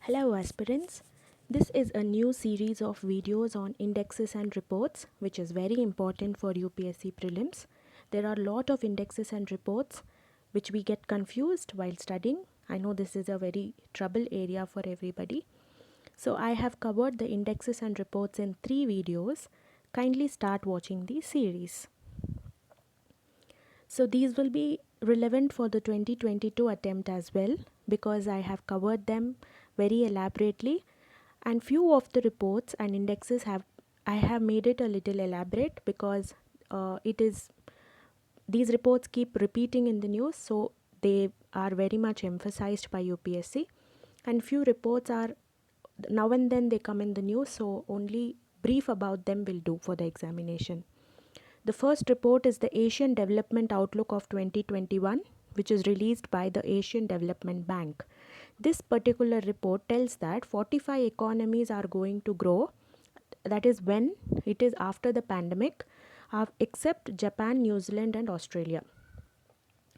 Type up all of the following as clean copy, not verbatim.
Hello aspirants, this is a new series of videos on indexes and reports which is very important for UPSC prelims. There are a lot of indexes and reports which we get confused while studying. I know this is a very trouble area for everybody. So I have covered the indexes and reports in 3 videos. Kindly start watching the series. So these will be relevant for the 2022 attempt as well because I have covered them very elaborately, and few of the reports and indexes I have made it a little elaborate because it is these reports keep repeating in the news, so they are very much emphasized by UPSC, and few reports are now and then they come in the news, so only brief about them will do for the examination. The first report is the Asian Development Outlook of 2021, which is released by the Asian Development Bank. This particular report tells that 45 economies are going to grow, that is when it is after the pandemic, except Japan, New Zealand, and Australia.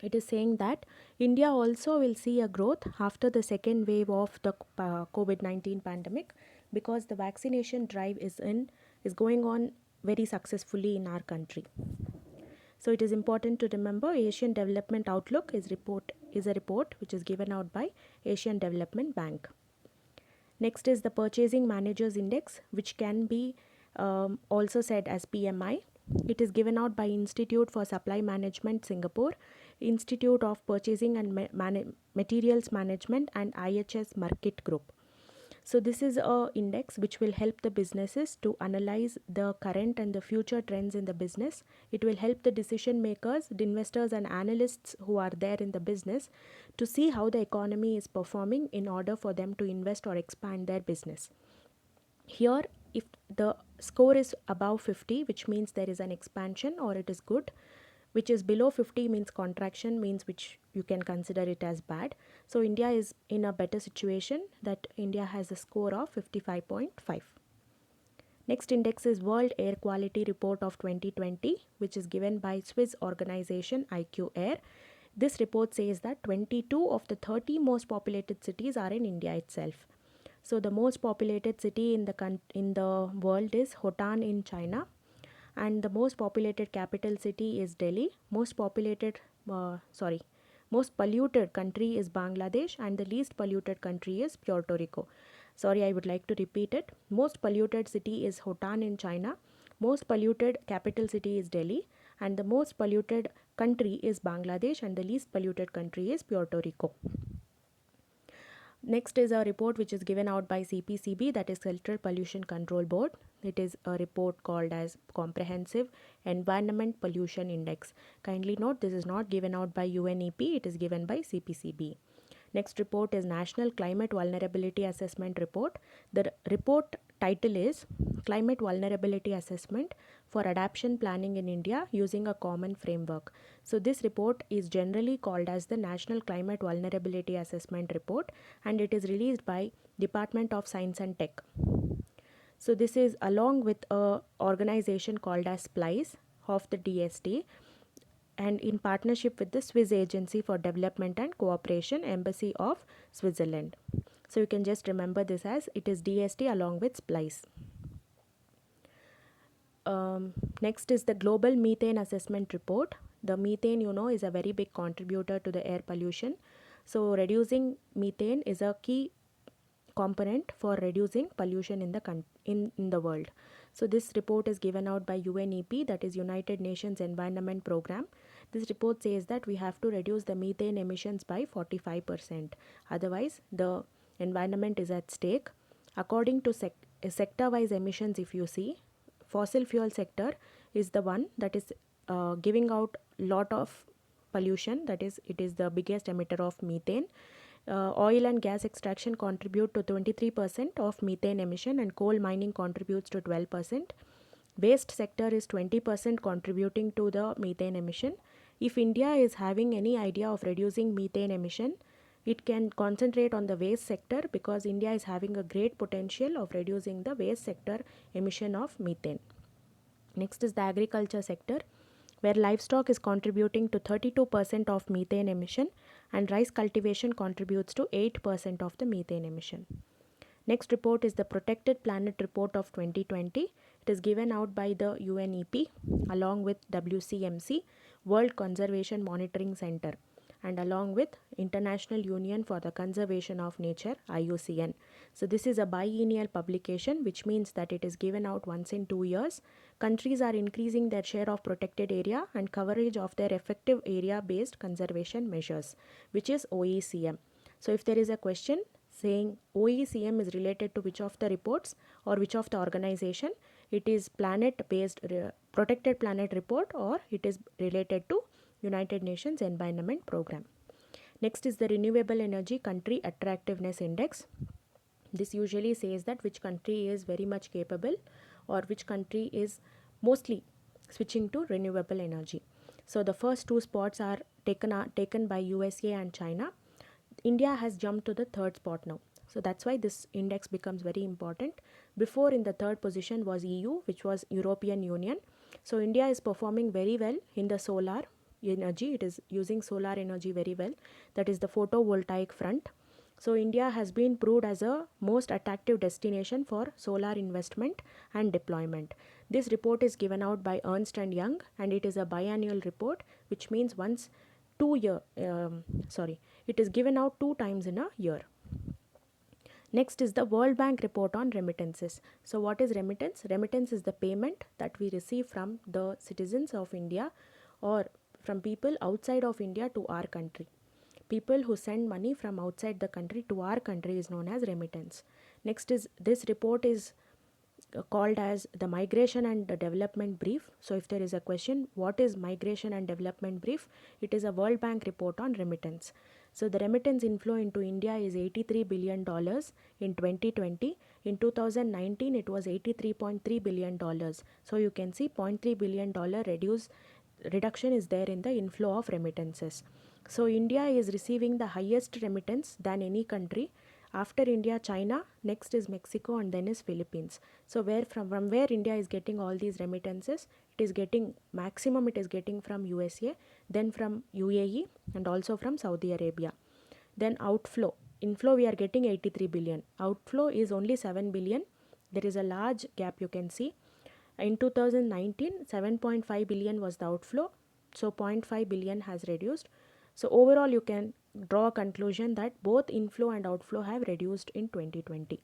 It is saying that India also will see a growth after the second wave of the COVID-19 pandemic because the vaccination drive is going on very successfully in our country. So it is important to remember Asian Development Outlook is a report which is given out by Asian Development Bank. Next is the Purchasing Managers Index, which can be also said as PMI. It is given out by Institute for Supply Management Singapore, Institute of Purchasing and Materials Management, and IHS Markit Group. So this is a index which will help the businesses to analyze the current and the future trends in the business. It will help the decision makers, the investors and analysts who are there in the business to see how the economy is performing in order for them to invest or expand their business. Here, if the score is above 50, which means there is an expansion or it is good, which is below 50 means contraction, means which you can consider it as bad. So India is in a better situation, that India has a score of 55.5. Next index is World Air Quality Report of 2020, which is given by Swiss organization IQ Air. This report says that 22 of the 30 most populated cities are in India itself. So the most populated city in the world is Hotan in China, and the most populated capital city is Delhi. Most polluted country is Bangladesh, and the least polluted country is Puerto Rico. Sorry, I would like to repeat it. Most polluted city is Hotan in China. Most polluted capital city is Delhi, and the most polluted country is Bangladesh, and the least polluted country is Puerto Rico. Next is a report which is given out by CPCB, that is Central Pollution Control Board. It is a report called as Comprehensive Environment Pollution Index. Kindly note, this is not given out by UNEP, it is given by CPCB. Next report is National Climate Vulnerability Assessment Report. The report title is Climate Vulnerability Assessment for Adaptation Planning in India using a Common Framework. So this report is generally called as the National Climate Vulnerability Assessment Report, and it is released by Department of Science and Tech. So this is along with a organization called as SPLICE of the DST, and in partnership with the Swiss Agency for Development and Cooperation, Embassy of Switzerland. So you can just remember this as it is DST along with SPLICE. Next is the Global Methane Assessment Report. The methane, is a very big contributor to the air pollution. So reducing methane is a key component for reducing pollution in the world. So this report is given out by UNEP, that is United Nations Environment Program. This report says that we have to reduce the methane emissions by 45%. Otherwise, the environment is at stake. According to sector-wise emissions, if you see, fossil fuel sector is the one that is giving out lot of pollution, that is it is the biggest emitter of methane. Oil and gas extraction contribute to 23% of methane emission, and coal mining contributes to 12%. Waste sector is 20% contributing to the methane emission. If India is having any idea of reducing methane emission, it can concentrate on the waste sector because India is having a great potential of reducing the waste sector emission of methane. Next is the agriculture sector, where livestock is contributing to 32% of methane emission, and rice cultivation contributes to 8% of the methane emission. Next report is the Protected Planet Report of 2020. It is given out by the UNEP along with WCMC, World Conservation Monitoring Center, and along with International Union for the Conservation of Nature, IUCN. So this is a biennial publication, which means that it is given out once in 2 years. Countries are increasing their share of protected area and coverage of their effective area based conservation measures, which is OECM. So if there is a question saying OECM is related to which of the reports or which of the organization, it is planet based protected planet report, or it is related to United Nations Environment Program. Next is the Renewable Energy Country Attractiveness Index. This usually says that which country is very much capable or which country is mostly switching to renewable energy. So the first two spots are taken by USA and China. India has jumped to the third spot now. So that's why this index becomes very important. Before, in the third position was EU, which was European Union. So India is performing very well in the solar energy. It is using solar energy very well. That is the photovoltaic front. So India has been proved as a most attractive destination for solar investment and deployment. This report is given out by Ernst and Young, and it is a biannual report, which means it is given out 2 times in a year. Next is the World Bank report on remittances. So what is remittance? Remittance is the payment that we receive from the citizens of India or from people outside of India to our country. People who send money from outside the country to our country is known as remittance. Next is, this report is called as the Migration and Development Brief. So if there is a question, what is Migration and Development Brief? It is a World Bank report on remittance. So the remittance inflow into India is $83 billion in 2020. In 2019, it was $83.3 billion. So you can see $0.3 billion reduction is there in the inflow of remittances. So India is receiving the highest remittance than any country. After India, China, next is Mexico, and then is Philippines. So from where India is getting all these remittances, it is getting from USA, then from UAE, and also from Saudi Arabia. Then inflow we are getting 83 billion. Outflow is only 7 billion. There is a large gap, you can see. In 2019, 7.5 billion was the outflow. So 0.5 billion has reduced. So overall, you can draw a conclusion that both inflow and outflow have reduced in 2020.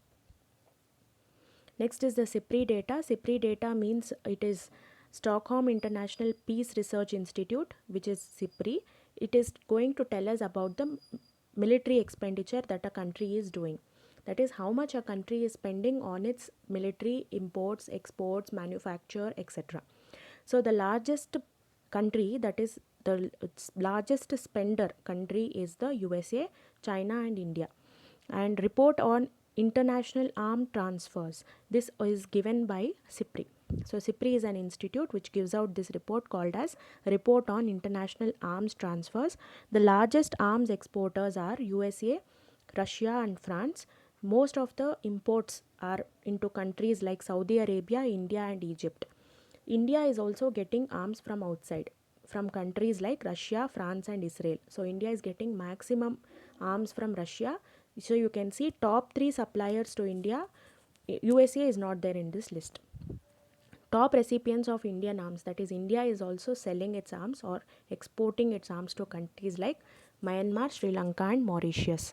Next is the SIPRI data. SIPRI data means it is Stockholm International Peace Research Institute, which is SIPRI. It is going to tell us about the military expenditure that a country is doing. That is how much a country is spending on its military imports, exports, manufacture, etc. So the largest country, that is the largest spender country, is the USA, China and India. And report on international arm transfers. This is given by SIPRI. So SIPRI is an institute which gives out this report called as Report on International Arms Transfers. The largest arms exporters are USA, Russia and France. Most of the imports are into countries like Saudi Arabia, India and Egypt. India is also getting arms from outside, from countries like Russia, France and Israel. So India is getting maximum arms from Russia. So you can see top 3 suppliers to India. USA is not there in this list. Top recipients of Indian arms, that is India is also selling its arms or exporting its arms to countries like Myanmar, Sri Lanka and Mauritius.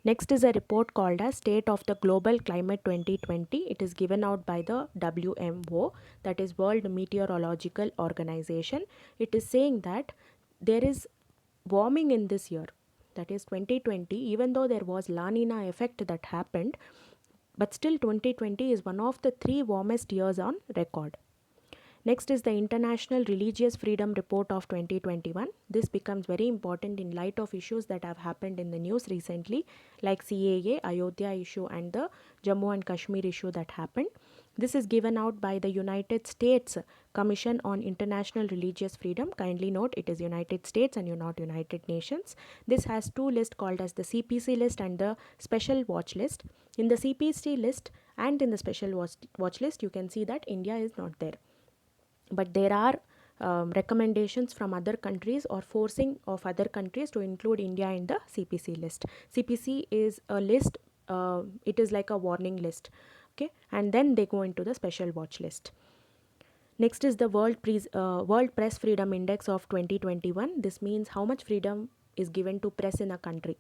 Next is a report called as State of the Global Climate 2020. It is given out by the WMO, that is World Meteorological Organization. It is saying that there is warming in this year, that is 2020, even though there was La Nina effect that happened, but still 2020 is one of the 3 warmest years on record. Next is the International Religious Freedom Report of 2021. This becomes very important in light of issues that have happened in the news recently, like CAA, Ayodhya issue and the Jammu and Kashmir issue that happened. This is given out by the United States Commission on International Religious Freedom. Kindly note, it is United States and not United Nations. This has 2 lists called as the CPC list and the Special Watch list. In the CPC list and in the Special Watch list, you can see that India is not there. But there are recommendations from other countries or forcing of other countries to include India in the CPC list. CPC is a list it is like a warning list. Okay, and then they go into the special watch list. Next is the World Press Freedom Index of 2021. This means how much freedom is given to press in a country.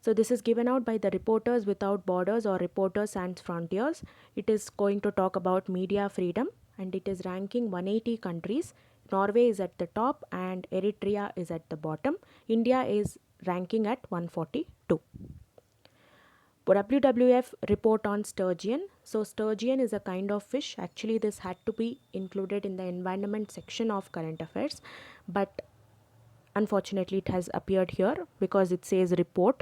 So this is given out by the Reporters Without Borders or Reporters Sans Frontiers. It is going to talk about media freedom, and it is ranking 180 countries. Norway is at the top and Eritrea is at the bottom. India is ranking at 142. WWF report on sturgeon. So sturgeon is a kind of fish. Actually, this had to be included in the environment section of current affairs, but unfortunately it has appeared here because it says report.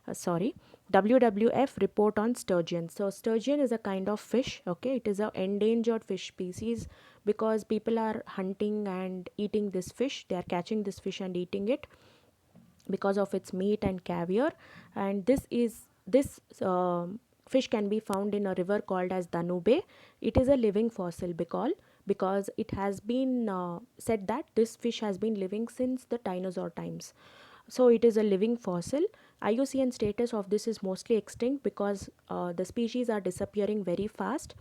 WWF report on sturgeon. So sturgeon is a kind of fish. Okay, it is an endangered fish species because people are hunting and eating this fish. They are catching this fish and eating it because of its meat and caviar. And this fish can be found in a river called as Danube. It is a living fossil because it has been said that this fish has been living since the dinosaur times. So it is a living fossil. IUCN status of this is mostly extinct because the species are disappearing very fast,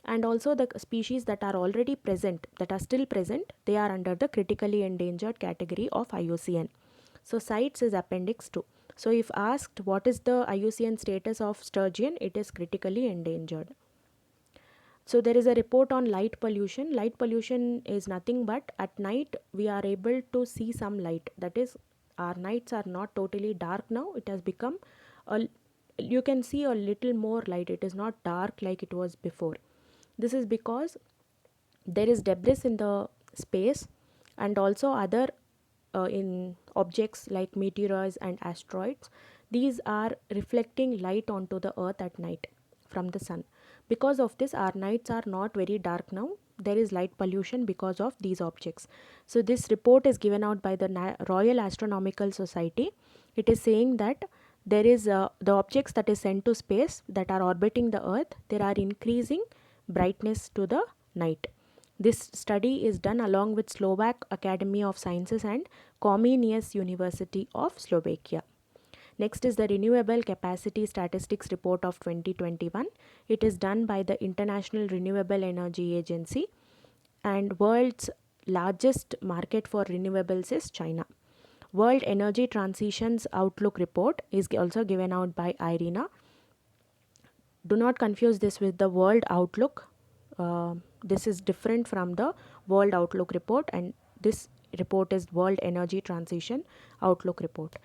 and also the species that are already present, that are still present, they are under the critically endangered category of IUCN. So CITES is appendix 2. So if asked what is the IUCN status of sturgeon, it is critically endangered. So there is a report on light pollution. Light pollution is nothing but at night we are able to see some light. That is, our nights are not totally dark now. It has become you can see a little more light. It is not dark like it was before. This is because there is debris in the space, and also other in objects like meteors and asteroids. These are reflecting light onto the earth at night from the sun. Because of this, our nights are not very dark now. There is light pollution because of these objects. So this report is given out by the Royal Astronomical Society. It is saying that there is the objects that is sent to space that are orbiting the earth, there are increasing brightness to the night. This study is done along with Slovak Academy of Sciences and Comenius University of Slovakia. Next is the Renewable Capacity Statistics Report of 2021. It is done by the International Renewable Energy Agency, and world's largest market for renewables is China. World Energy Transitions Outlook Report is also given out by IRENA. Do not confuse this with the World Outlook. This is different from the World Outlook report, and this report is World Energy Transition Outlook report.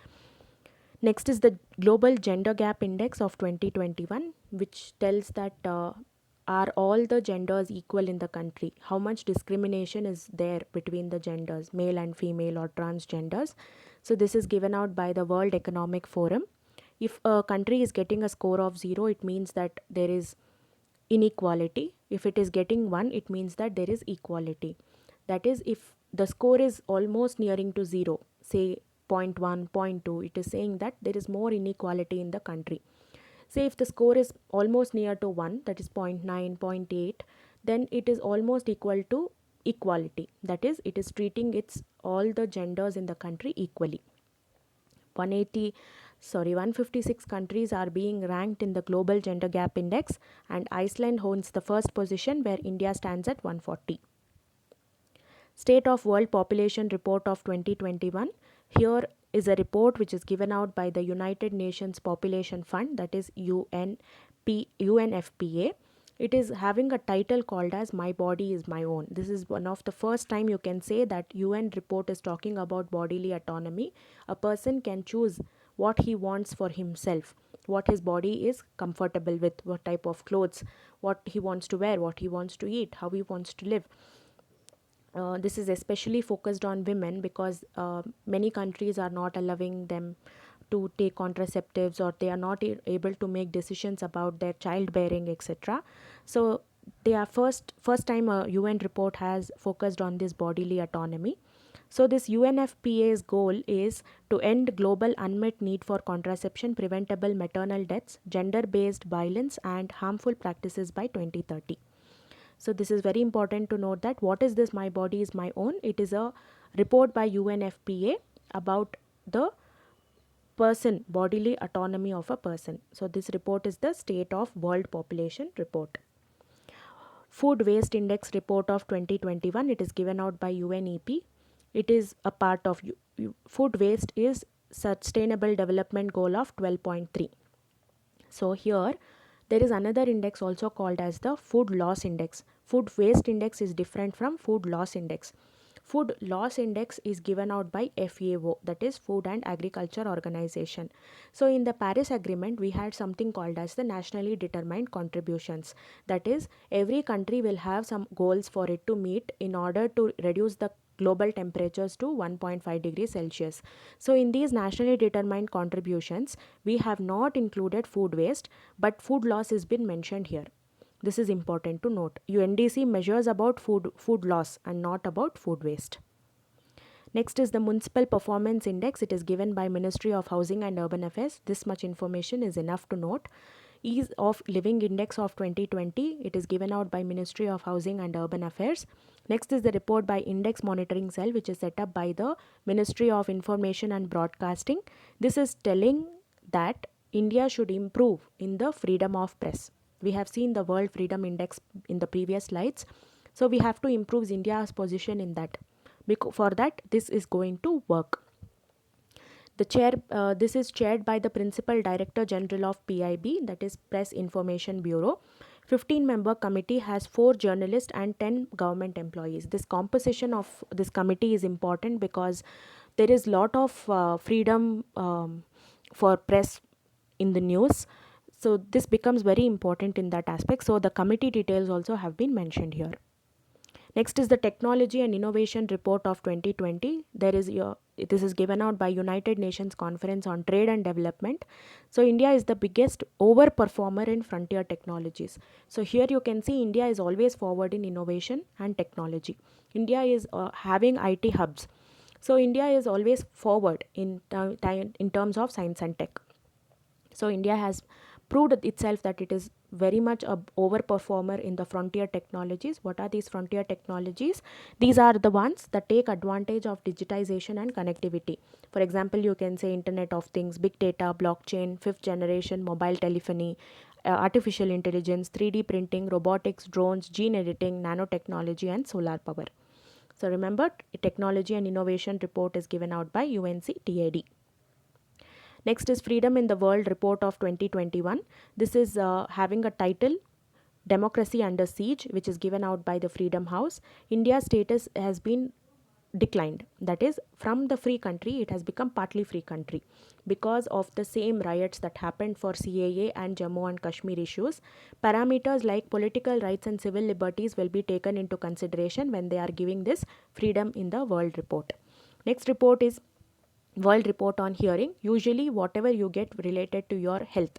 Next is the Global Gender Gap Index of 2021, which tells that are all the genders equal in the country? How much discrimination is there between the genders, male and female or transgenders? So this is given out by the World Economic Forum. If a country is getting a score of 0, it means that there is inequality. If it is getting 1, it means that there is equality. That is, if the score is almost nearing to 0, say 0.1, 0.2, it is saying that there is more inequality in the country. Say if the score is almost near to 1, that is 0.9, 0.8, then it is almost equal to equality. That is, it is treating all the genders in the country equally. 156 countries are being ranked in the Global Gender Gap Index, and Iceland holds the first position where India stands at 140. State of World Population Report of 2021. Here is a report which is given out by the United Nations Population Fund, that is UNFPA. It is having a title called as My Body is My Own. This is one of the first time you can say that UN report is talking about bodily autonomy. A person can choose what he wants for himself, what his body is comfortable with, what type of clothes, what he wants to wear, what he wants to eat, how he wants to live. This is especially focused on women because many countries are not allowing them to take contraceptives, or they are not able to make decisions about their childbearing, etc. So they are first time a UN report has focused on this bodily autonomy. So this UNFPA's goal is to end global unmet need for contraception, preventable maternal deaths, gender-based violence and harmful practices by 2030. So this is very important to note that what is this My Body is My Own? It is a report by UNFPA about the person, bodily autonomy of a person. So this report is the State of World Population report. Food Waste Index report of 2021, it is given out by UNEP. It is a part of food waste is sustainable development goal of 12.3. So here there is another index also called as the food loss index. Food waste index is different from food loss index. Food loss index is given out by FAO, that is Food and Agriculture Organization. So in the Paris Agreement, we had something called as the nationally determined contributions. That is, every country will have some goals for it to meet in order to reduce the global temperatures to 1.5 degrees Celsius. So in these nationally determined contributions, we have not included food waste, but food loss has been mentioned here. This is important to note. UNDC measures about food loss and not about food waste. Next is the Municipal Performance Index. It is given by Ministry of Housing and Urban Affairs. This much information is enough to note. Ease of Living Index of 2020. It is given out by Ministry of Housing and Urban Affairs. Next is the report by Index Monitoring Cell, which is set up by the Ministry of Information and Broadcasting. This is telling that India should improve in the freedom of press. We have seen the World Freedom Index in the previous slides. So we have to improve India's position in that. For that, this is going to work. This is chaired by the Principal Director General of PIB, that is Press Information Bureau. 15-member committee has 4 journalists and 10 government employees. This composition of this committee is important because there is lot of freedom for press in the news. So this becomes very important in that aspect. So the committee details also have been mentioned here. Next is the Technology and Innovation Report of 2020. This is given out by United Nations Conference on Trade and Development. So India is the biggest overperformer in frontier technologies. So here you can see India is always forward in innovation and technology. India is having IT hubs. So India is always forward in terms of science and tech. So India has proved itself that it is very much a overperformer in the frontier technologies. What are these frontier technologies? These are the ones that take advantage of digitization and connectivity. For example, you can say Internet of Things, big data, blockchain, 5th generation mobile telephony, artificial intelligence, 3D printing, robotics, drones, gene editing, nanotechnology, and solar power. So remember, Technology and Innovation Report is given out by UNCTAD. Next is Freedom in the World Report of 2021. This is having a title, Democracy Under Siege, which is given out by the Freedom House. India's status has been declined. That is, from the free country, it has become partly free country because of the same riots that happened for CAA and Jammu and Kashmir issues. Parameters like political rights and civil liberties will be taken into consideration when they are giving this Freedom in the World report. Next report is World Report on Hearing. Usually whatever you get related to your health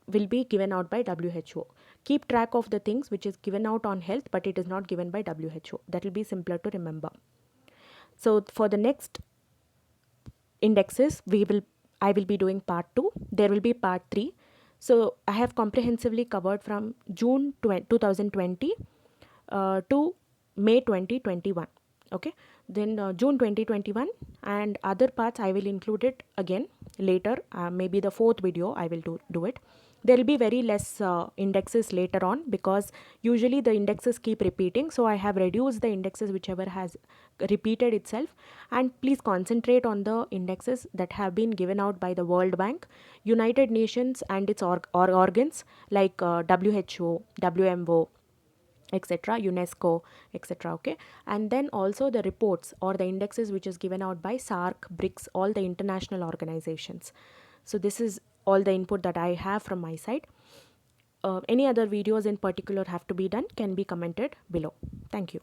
will be given out by WHO. Keep track of the things which is given out on health but it is not given by WHO. That will be simpler to remember. So for the next indexes, I will be doing part 2. There will be part 3. So I have comprehensively covered from June 2020 to May 2021. Okay, then June 2021 and other parts I will include it again later. Maybe the 4th video I will do it. There will be very less indexes later on because usually the indexes keep repeating. So I have reduced the indexes whichever has repeated itself, and please concentrate on the indexes that have been given out by the World Bank, United Nations and its organs like WHO, WMO, etc., UNESCO, etc. Okay, and then also the reports or the indexes which is given out by SAARC, BRICS, all the international organizations. So this is all the input that I have from my side. Any other videos in particular have to be done can be commented below. Thank you.